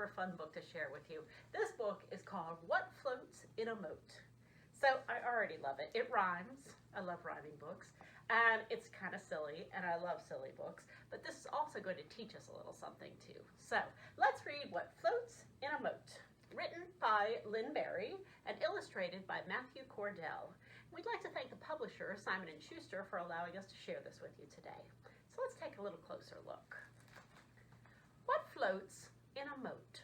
super fun book to share with you. This book is called What Floats in a Moat. So I already love it. It rhymes. I love rhyming books. And it's kind of silly, and I love silly books. But this is also going to teach us a little something too. So let's read What Floats in a Moat. Written by Lynne Berry and illustrated by Matthew Cordell. We'd like to thank the publisher, Simon Schuster, for allowing us to share this with you today. So let's take a little closer look. What floats in a moat?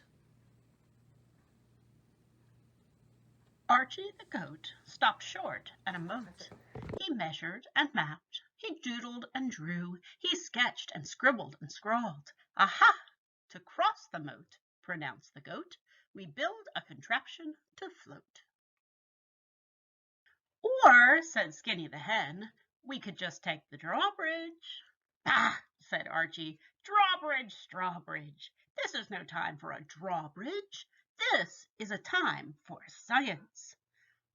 Archie the goat stopped short at a moat. He measured and mapped, he doodled and drew, he sketched and scribbled and scrawled. Aha! To cross the moat, pronounced the goat, we build a contraption to float. Or, said Skinny the hen, we could just take the drawbridge. Bah, said Archie, drawbridge, strawbridge. This is no time for a drawbridge. This is a time for science.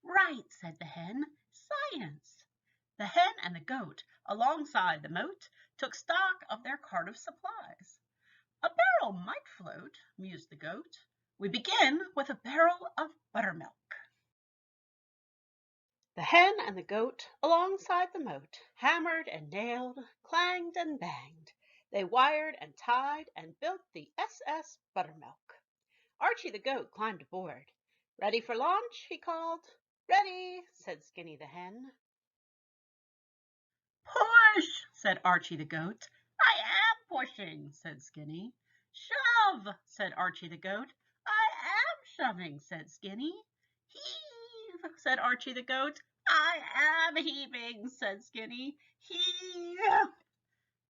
Right, said the hen, science. The hen and the goat, alongside the moat, took stock of their cart of supplies. A barrel might float, mused the goat. We begin with a barrel of buttermilk. The hen and the goat, alongside the moat, hammered and nailed, clanged and banged. They wired and tied and built the SS Buttermilk. Archie the goat climbed aboard. Ready for launch? He called. Ready, said Skinny the hen. Push, said Archie the goat. I am pushing, said Skinny. Shove, said Archie the goat. I am shoving, said Skinny. Heave, said Archie the goat. I am heaving, said Skinny. Heave.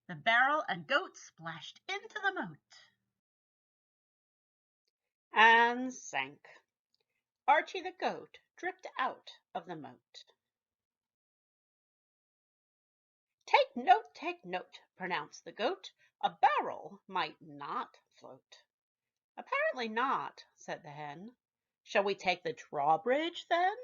The barrel and goat splashed into the moat and sank. Archie the goat dripped out of the moat. Take note, pronounced the goat. A barrel might not float. Apparently not, said the hen. Shall we take the drawbridge then?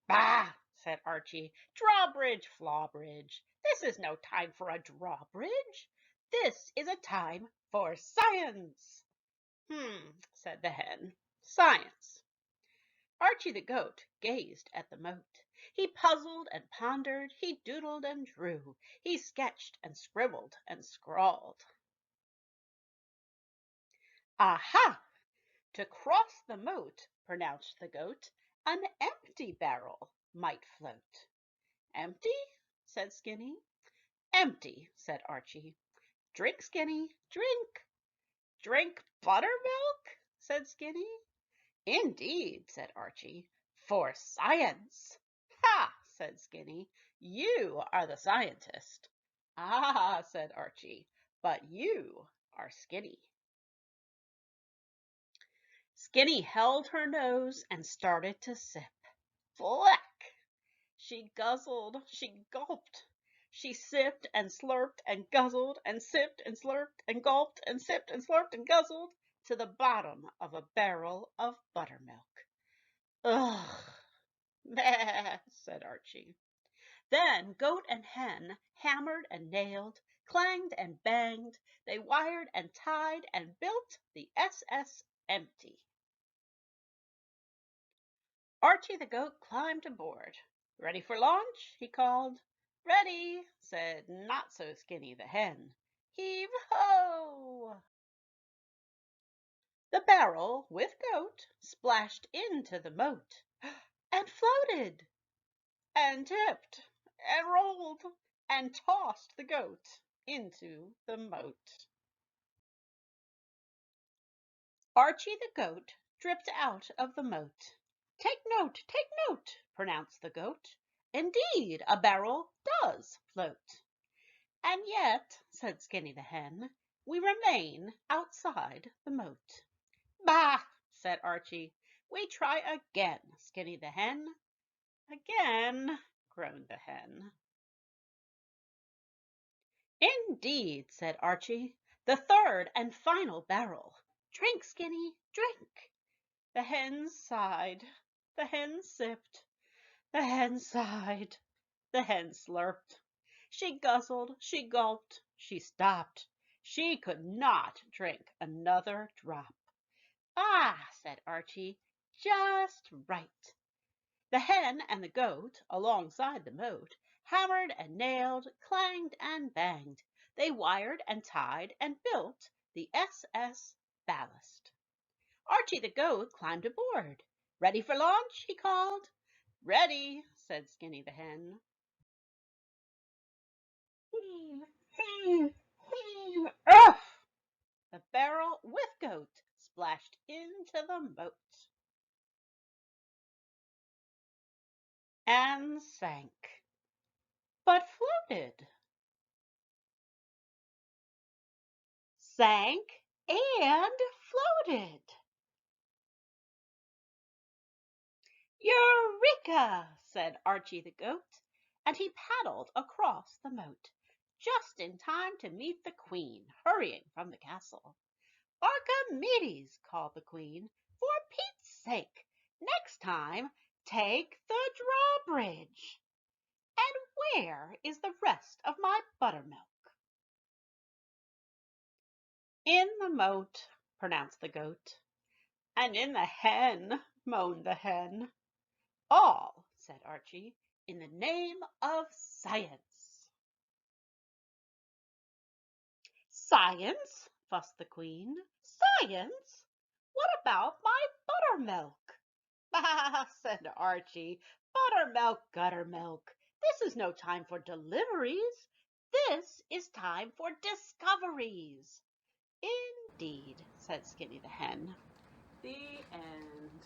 Bah, said Archie. Drawbridge, flawbridge. This is no time for a drawbridge. This is a time for science. Said the hen. Science. Archie the goat gazed at the moat. He puzzled and pondered, he doodled and drew, he sketched and scribbled and scrawled. Aha! To cross the moat, pronounced the goat, an empty barrel might float. Empty? Said Skinny. Empty, said Archie. Drink, Skinny, drink. Drink buttermilk? Said Skinny. Indeed, said Archie, for science. Ha, said Skinny, you are the scientist. Ah, said Archie, but you are Skinny. Skinny held her nose and started to sip. Fleck! She guzzled, she gulped. She sipped and slurped and guzzled and sipped and slurped and gulped and sipped and slurped and guzzled to the bottom of a barrel of buttermilk. Ugh! Meh, said Archie. Then goat and hen hammered and nailed, clanged and banged. They wired and tied and built the SS Empty. Archie the goat climbed aboard. Ready for launch? He called. Ready, said not so Skinny the hen. Heave ho! The barrel with goat splashed into the moat and floated and tipped and rolled and tossed the goat into the moat. Archie the goat dripped out of the moat. Take note, pronounced the goat. Indeed, a barrel does float. And yet, said Skinny the hen, we remain outside the moat. Bah, said Archie. We try again, Skinny the hen. Again, groaned the hen. Indeed, said Archie, the third and final barrel. Drink, Skinny, drink. The hen sighed, the hen sipped, the hen sighed, the hen slurped. She guzzled, she gulped, she stopped. She could not drink another drop. Ah, said Archie, just right. The hen and the goat, alongside the moat, hammered and nailed, clanged and banged. They wired and tied and built the SS Ballast. Archie the goat climbed aboard. Ready for launch? He called. Ready, said Skinny the hen. Heave, heave, heave, off! The barrel with goat splashed into the moat and sank, but floated. Sank and floated. Eureka! Said Archie the goat, and he paddled across the moat, just in time to meet the queen hurrying from the castle. Archimedes, called the queen, for Pete's sake, next time take the drawbridge. And where is the rest of my buttermilk? In the moat, pronounced the goat. And in the hen, moaned the hen. All, said Archie, in the name of science. Science, fussed the queen. Science? What about my buttermilk? Ah, said Archie, buttermilk, guttermilk. This is no time for deliveries. This is time for discoveries. Indeed, said Skinny the hen. The end.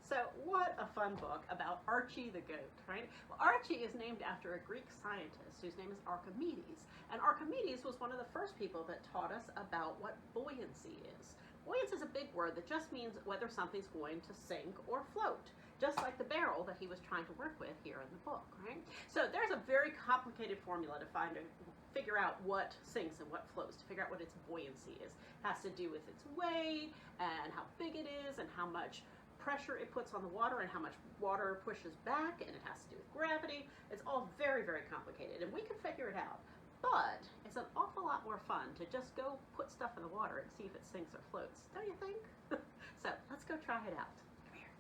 So what a fun book about Archie the goat, right? Well, Archie is named after a Greek scientist whose name is Archimedes. And Archimedes was one of the first people that taught us about what buoyancy is. Buoyancy is a big word that just means whether something's going to sink or float, just like the barrel that he was trying to work with here in the book, right? So there's a very complicated formula to figure out what sinks and what floats, to figure out what its buoyancy is. It has to do with its weight and how big it is and how much pressure it puts on the water and how much water pushes back, and it has to do with gravity. It's all very, very complicated, and we can figure it out. But it's an awful lot more fun to just go put stuff in the water and see if it sinks or floats, don't you think? So let's go try it out. Come here.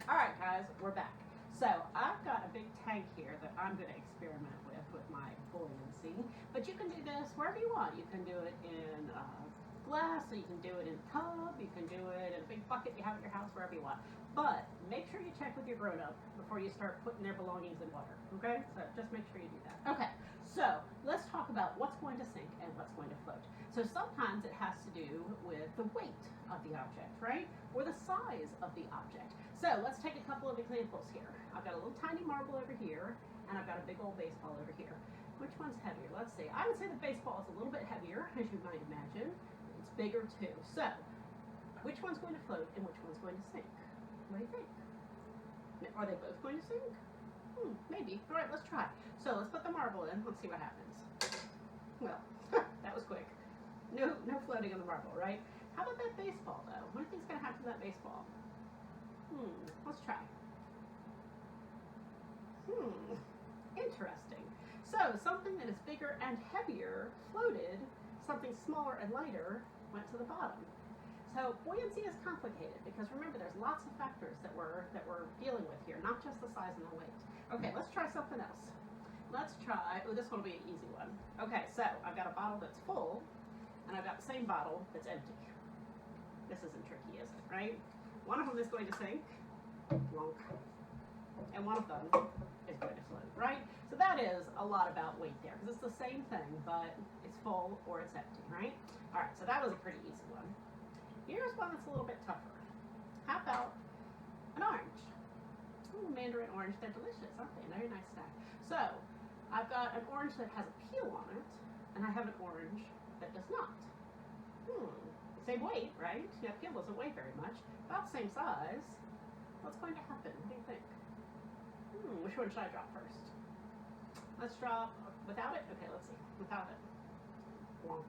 All right, guys, we're back. So I've got a big tank here that I'm going to experiment with my buoyancy. But you can do this wherever you want. You can do it in glass, so you can do it in a tub, you can do it in a big bucket you have at your house, wherever you want. But make sure you check with your grown-up before you start putting their belongings in water, okay? So just make sure you do that. Okay, so let's talk about what's going to sink and what's going to float. So sometimes it has to do with the weight of the object, right? Or the size of the object. So let's take a couple of examples here. I've got a little tiny marble over here, and I've got a big old baseball over here. Which one's heavier? Let's see. I would say the baseball is a little bit heavier, as you might imagine. It's bigger too. So, which one's going to float and which one's going to sink? What do you think? Are they both going to sink? Maybe. All right, let's try. So let's put the marble in. Let's see what happens. Well, that was quick. No floating on the marble, right? How about that baseball, though? What do you think's going to happen to that baseball? Let's try. Interesting. So something that is bigger and heavier floated. Something smaller and lighter went to the bottom. So buoyancy is complicated because remember there's lots of factors that we're dealing with here, not just the size and the weight. Okay, let's try something else. Let's try, this one will be an easy one. Okay, so I've got a bottle that's full and I've got the same bottle that's empty. This isn't tricky, is it, right? One of them is going to sink, plunk, and one of them is going to float, right? So that is a lot about weight there because it's the same thing, but it's full or it's empty, right? All right, so that was a pretty easy one. Here's one that's a little bit tougher. How about an orange? Ooh, mandarin orange, they're delicious, aren't they? Very nice snack. So I've got an orange that has a peel on it, and I have an orange that does not. Same weight, right? Yeah, peel doesn't weigh very much. About the same size. What's going to happen? What do you think? Which one should I drop first? Let's drop without it? Okay, let's see. Without it. Wonk.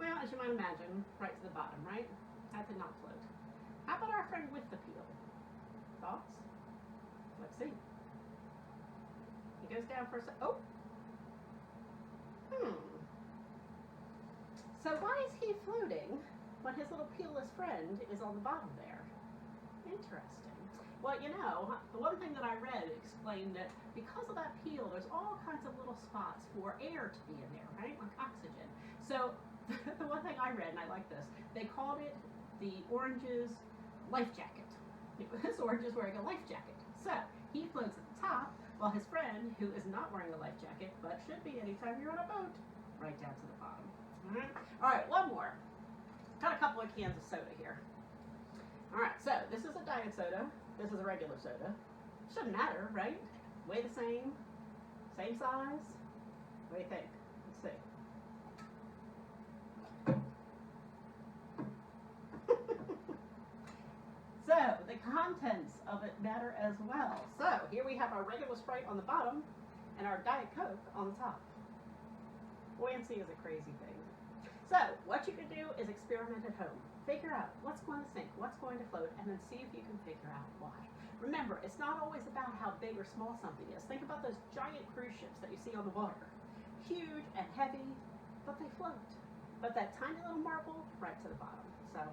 Well, as you might imagine, right to the bottom, right? That did not float. How about our friend with the peel? Thoughts? Let's see. He goes down for a second. Oh! So why is he floating when his little peelless friend is on the bottom there? Interesting. Well, you know, the one thing that I read explained that because of that peel, there's all kinds of little spots for air to be in there, right? Like oxygen. So the one thing I read, and I like this, they called it the orange's life jacket. This orange is wearing a life jacket. So he floats at the top, while his friend, who is not wearing a life jacket, but should be anytime you're on a boat, right down to the bottom. All right, one more. Got a couple of cans of soda here. All right, so this is a diet soda. This is a regular soda. Shouldn't matter, right? Weigh the same size. What do you think? Let's see. So the contents of it matter as well. So here we have our regular Sprite on the bottom and our Diet Coke on the top. Buoyancy is a crazy thing. So what you can do is experiment at home. Figure out what's going to sink, what's going to float, and then see if you can figure out why. Remember, it's not always about how big or small something is. Think about those giant cruise ships that you see on the water. Huge and heavy, but they float. But that tiny little marble, right to the bottom. So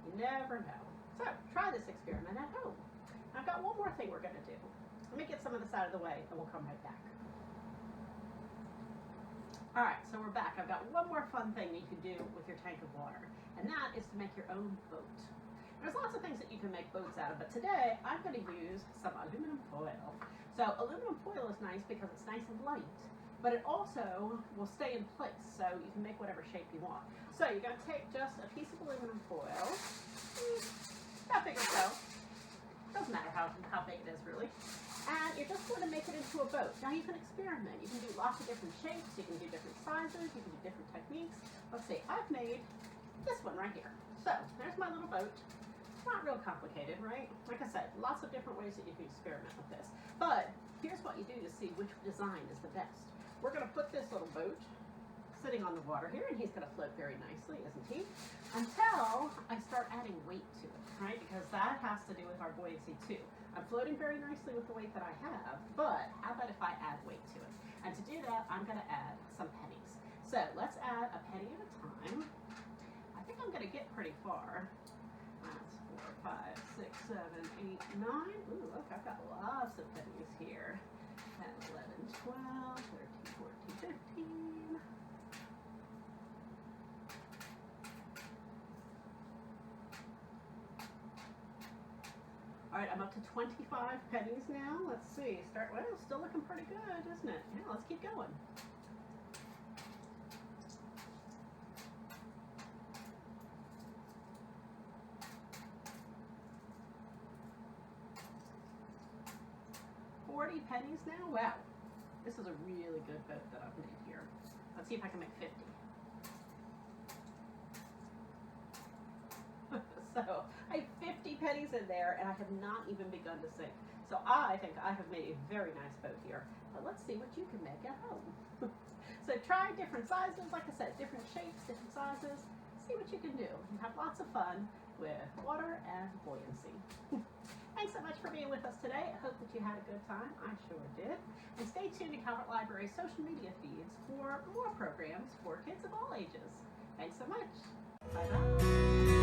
you never know. So try this experiment at home. I've got one more thing we're going to do. Let me get some of this out of the way, and we'll come right back. All right, so we're back. I've got one more fun thing you can do with your tank of water, and that is to make your own boat. There's lots of things that you can make boats out of, but today I'm going to use some aluminum foil. So aluminum foil is nice because it's nice and light, but it also will stay in place, so you can make whatever shape you want. So you're going to take just a piece of aluminum foil, about big or so, doesn't matter how big it is really, and you're just going to make it into a boat. Now you can experiment. You can do lots of different shapes, you can do different sizes, you can do different techniques. Let's see, I've made this one right here. So there's my little boat. It's not real complicated, right? Like I said, lots of different ways that you can experiment with this. But here's what you do to see which design is the best. We're going to put this little boat sitting on the water here, and he's going to float very nicely, isn't he? Until I start adding weight to it, right? Because that has to do with our buoyancy too. I'm floating very nicely with the weight that I have, but how about if I add weight to it? And to do that, I'm going to add some pennies. So let's add a penny at a time. I think I'm going to get pretty far. That's 4, 5, 6, 7, 8, 9. Ooh, look, I've got lots of pennies here. 10, 11, 12, 13, 14, 15. All right, I'm up to 25 pennies now. Let's see. Well, still looking pretty good, isn't it? Yeah, let's keep going. $40 now? Wow. This is a really good boat that I've made here. Let's see if I can make 50. So I have 50 pennies in there, and I have not even begun to sink. So I think I have made a very nice boat here. But let's see what you can make at home. So try different sizes, like I said, different shapes, different sizes. See what you can do. And have lots of fun with water and buoyancy. Thanks so much for being with us today. I hope that you had a good time. I sure did. And stay tuned to Calvert Library's social media feeds for more programs for kids of all ages. Thanks so much. Bye-bye.